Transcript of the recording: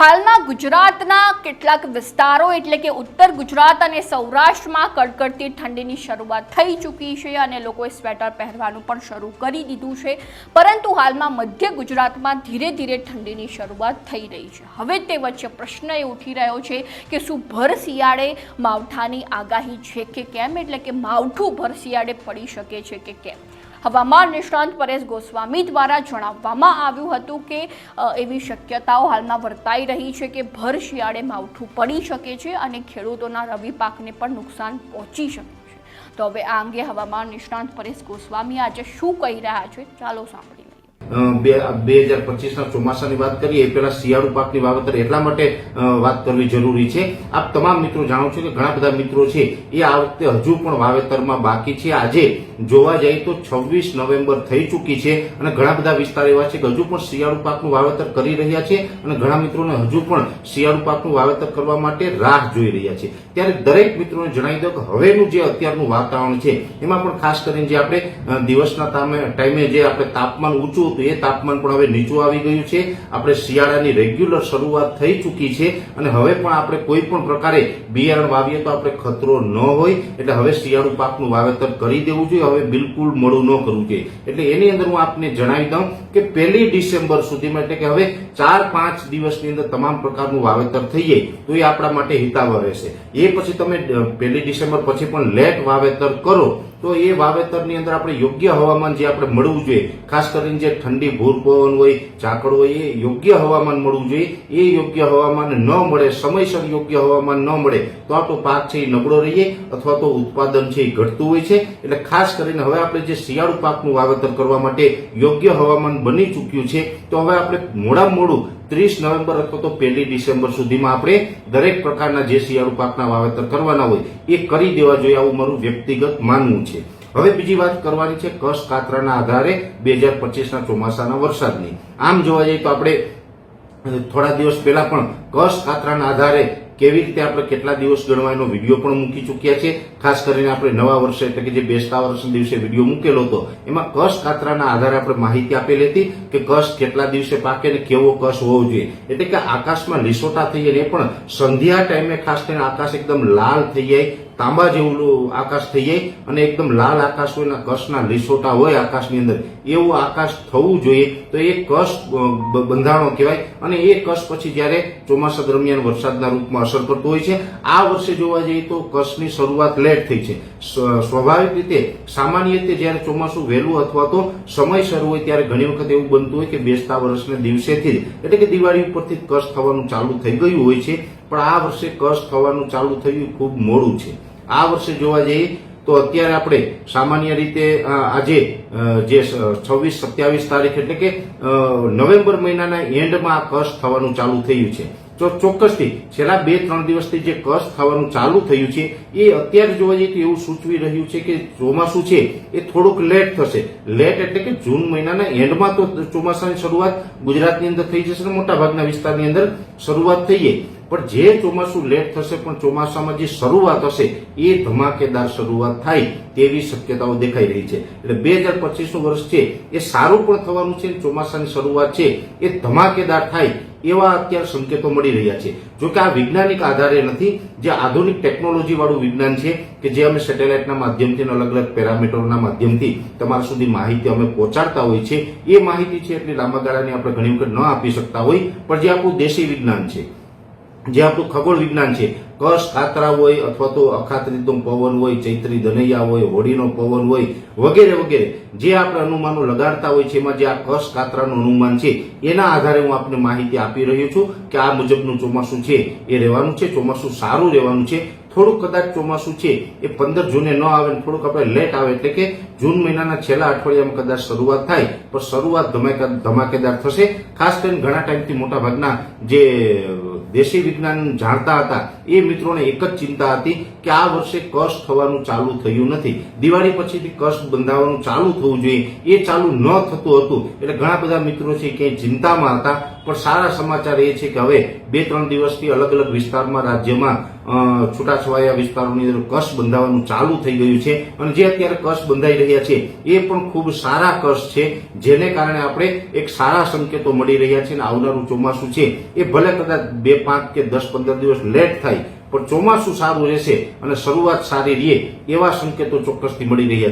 હાલમાં ગુજરાતના કેટલાક વિસ્તારો એટલે કે ઉત્તર ગુજરાત અને સૌરાષ્ટ્રમાં કડકડતી ઠંડીની શરૂઆત થઈ ચૂકી છે અને લોકોએ સ્વેટર પહેરવાનું પણ શરૂ કરી દીધું છે, પરંતુ હાલમાં મધ્ય ગુજરાતમાં ધીરે ધીરે ઠંડીની શરૂઆત થઈ રહી છે। હવે તે વચ્ચે પ્રશ્ન એ ઉઠી રહ્યો છે કે શું ભર શિયાળે માવઠાની આગાહી છે કે કેમ, એટલે કે માવઠું ભર શિયાળે પડી શકે છે કે કેમ। હવામાન નિષ્ણાંત પરેશ ગોસ્વામી દ્વારા જણાવવામાં આવ્યું હતું કે એવી શક્યતાઓ હાલમાં વર્તાઈ રહી છે કે ભર શિયાળે માવઠું પડી શકે છે અને ખેડૂતોના રવિ પાકને પણ નુકસાન પહોંચી શકે છે। તો હવે આ અંગે હવામાન નિષ્ણાંત પરેશ ગોસ્વામી આજે શું કહી રહ્યા છે, ચાલો સાંભળી લઈએ। 2025ના ચોમાસાની વાત કરીએ એ પહેલા શિયાળુ પાકની વાવેતર એટલા માટે વાત કરવી જરૂરી છે। આપ તમામ મિત્રો જાણો છો કે ઘણા બધા મિત્રો છે એ આ વખતે હજુ પણ વાવેતરમાં બાકી છે। આજે જોવા જઈએ તો 26 નવેમ્બર થઈ ચૂકી છે અને ઘણા બધા વિસ્તાર એવા છે કે હજુ પણ શિયાળુ પાકનું વાવેતર કરી રહ્યા છે અને ઘણા મિત્રોને હજુ પણ શિયાળુ પાકનું વાવેતર કરવા માટે રાહ જોઈ રહ્યા છે। ત્યારે દરેક મિત્રોને જણાવી દો કે હવેનું જે અત્યારનું વાતાવરણ છે એમાં પણ ખાસ કરીને જે આપણે દિવસના ટાઈમે જે આપણે તાપમાન ઊંચું હતું એ તાપમાન પણ હવે નીચું આવી ગયું છે। આપણે શિયાળાની રેગ્યુલર શરૂઆત થઈ ચૂકી છે અને હવે પણ આપણે કોઈ પણ પ્રકારે બિયારણ વાવીએ તો આપણે ખતરો ન હોય, એટલે હવે શિયાળુ પાકનું વાવેતર કરી દેવું જોઈએ, હવે બિલકુલ મોડું ન કરવું જોઈએ। એટલે એની અંદર હું આપને જણાવી દઉં કે 1 ડિસેમ્બર સુધીમાં, એટલે કે હવે 4-5 દિવસની અંદર તમામ પ્રકારનું વાવેતર થઈ જાય તો એ આપણા માટે હિતાવહ રહેશે। એ પછી તમે 1 ડિસેમ્બર પછી પણ લેટ વાવેતર કરો તો એ વાવેતરની અંદર આપણે યોગ્ય હવામાન જે આપણે મળવું જોઈએ, ખાસ કરીને જે ઠંડી ભૂર પવન હોય, ઝાકળ હોય, એ યોગ્ય હવામાન મળવું જોઈએ। એ યોગ્ય હવામાન ન મળે, સમયસર યોગ્ય હવામાન ન મળે તો આપણો પાક છે એ નબળો રહીએ અથવા તો ઉત્પાદન છે એ ઘટતું હોય છે। એટલે ખાસ કરીને હવે આપણે જે શિયાળુ પાકનું વાવેતર કરવા માટે યોગ્ય હવામાન બની ચૂક્યું છે તો હવે આપણે મોડામાં મોડું 30 નવેમ્બર અથવા તો 1 ડિસેમ્બર સુધીમાં આપણે દરેક પ્રકારના જે શિયાળુ પાકના વાવેતર કરવાના હોય એ કરી દેવા જોઈએ, આવું મારું વ્યક્તિગત માનવું છે। હવે બીજી વાત કરવાની છે કચ્છ કાતરાના આધારે 2025ના ચોમાસાના વરસાદની। આમ જોવા જઈએ તો આપણે થોડા દિવસ પહેલા પણ કચ્છ કાતરાના આધારે કેવી રીતે આપણે કેટલા દિવસ ગણવા એનો વિડીયો પણ મૂકી ચૂક્યા છે। ખાસ કરીને આપણે નવા વર્ષે એટલે કે જે બેસતા વર્ષના દિવસે વિડીયો મૂકેલો હતો એમાં કચ્છ કાતરાના આધારે આપણે માહિતી આપેલી હતી કે કચ્છ કેટલા દિવસે પાકે અને કેવો કચ્છ હોવો જોઈએ, એટલે કે આકાશમાં લીસોટા થઈ જાય, એ પણ સંધ્યા ટાઈમે ખાસ કરીને આકાશ એકદમ લાલ થઈ જાય, તાંબા જેવું આકાશ થઈ જાય અને એકદમ લાલ આકાશ હોય, કચ્છના લીસોટા હોય આકાશની અંદર, એવું આકાશ થવું જોઈએ તો એ કચ્છ બંધાણો કહેવાય। અને એ કચ્છ પછી જયારે ચોમાસા દરમિયાન વરસાદના રૂપમાં અસર કરતો હોય છે। આ વર્ષે જોવા જઈએ તો કચ્છની શરૂઆત લેટ થઈ છે। સ્વાભાવિક રીતે સામાન્ય રીતે જયારે ચોમાસું વહેલું અથવા તો સમયસર હોય ત્યારે ઘણી વખત એવું બનતું હોય કે બેસતા વર્ષના દિવસેથી જ એટલે કે દિવાળી ઉપરથી કચ્છ થવાનું ચાલુ થઈ ગયું હોય છે, પણ આ વર્ષે કચ્છ થવાનું ચાલુ થયું ખૂબ મોડું છે। આ વર્ષે જોવા જઈએ તો અત્યારે આપણે સામાન્ય રીતે આજે જે 26-27 તારીખ એટલે કે નવેમ્બર મહિનાના એન્ડમાં આ કચ્છ થવાનું ચાલુ થયું છે। તો ચોક્કસથી છેલ્લા 2-3 દિવસથી જે કચ્છ થવાનું ચાલુ થયું છે એ અત્યારે જોવા જઈએ તો એવું સૂચવી રહ્યું છે કે ચોમાસું છે એ થોડુંક લેટ થશે। લેટ એટલે કે જૂન મહિનાના એન્ડમાં તો ચોમાસાની શરૂઆત ગુજરાતની અંદર થઈ જશે ને મોટા ભાગના વિસ્તારની અંદર શરૂઆત થઈ જાય, પણ જે ચોમાસું લેટ થશે પણ ચોમાસામાં જે શરૂઆત હશે એ ધમાકેદાર શરૂઆત થાય તેવી શક્યતાઓ દેખાઈ રહી છે। એટલે 2025નું વર્ષ છે એ સારું પણ થવાનું છે, ચોમાસાની શરૂઆત છે એ ધમાકેદાર થાય એવા અત્યારે સંકેતો મળી રહ્યા છે। જો કે આ વૈજ્ઞાનિક આધારે નથી, જે આધુનિક ટેકનોલોજી વાળું વિજ્ઞાન છે કે જે અમે સેટેલાઇટના માધ્યમથી અલગ અલગ પેરામીટરોના માધ્યમથી તમારા સુધી માહિતી અમે પહોંચાડતા હોય છે, એ માહિતી છે એટલી લાંબા ગાળાની આપણે ઘણી વખત ન આપી શકતા હોય, પણ જે આપણું દેશી વિજ્ઞાન છે, જે આપણું ખગોળ વિજ્ઞાન છે, કચ્છ કાતરા હોય અથવા તો અખાત્રીતો પવન હોય, ચૈત્રી દનૈયા હોય, હોળીનો પવન હોય, વગેરે વગેરે જે આપણે અનુમાનો લગાડતા હોય છે, એમાં જે આ કચ્છ કાતરાનું અનુમાન છે એના આધારે હું આપને માહિતી આપી રહ્યો છું કે આ મુજબનું ચોમાસું છે એ રહેવાનું છે, ચોમાસું સારું રહેવાનું છે। થોડુંક કદાચ ચોમાસું છે એ 15 જૂને ન આવે, થોડુંક આપણે લેટ આવે, એટલે કે જૂન મહિનાના છેલ્લા અઠવાડિયામાં કદાચ શરૂઆત થાય, પણ શરૂઆત ધમાકેદાર થશે। ખાસ કરીને ઘણા ટાઈમથી મોટા ભાગના જે દેશી વિજ્ઞાન જાણતા હતા એ મિત્રોને એક જ ચિંતા હતી કે આ વર્ષે કષ્ટ થવાનું ચાલુ થયું નથી. દિવાળી પછીથી કષ્ટ બંધાવવાનું ચાલુ થવું જોઈએ, એ ચાલુ ન થતું હતું. એટલે ઘણા બધા મિત્રો છે કે ચિંતામાં હતા. પણ સારા સમાચાર એ છે કે હવે 2-3 દિવસથી અલગ અલગ વિસ્તારમાં રાજ્યમાં છૂટાછવાયા વિસ્તારોની અંદર કષ્ટ બંધાવવાનું ચાલુ થઈ ગયું છે. અને જે અત્યારે કષ્ટ બંધાઈ રહ્યા છે એ પણ ખૂબ સારા કષ્ટ છે, જેને કારણે આપણે એક સારા સંકેતો મળી રહ્યા છે. અને આવનારું ચોમાસું છે એ ભલે કદાચ 2, 5 કે 10, 15 દિવસ લેટ થાય, પણ ચોમાસું સારું રહેશે અને શરૂઆત સારી રહે એવા સંકેતો ચોક્કસથી મળી રહ્યા છે.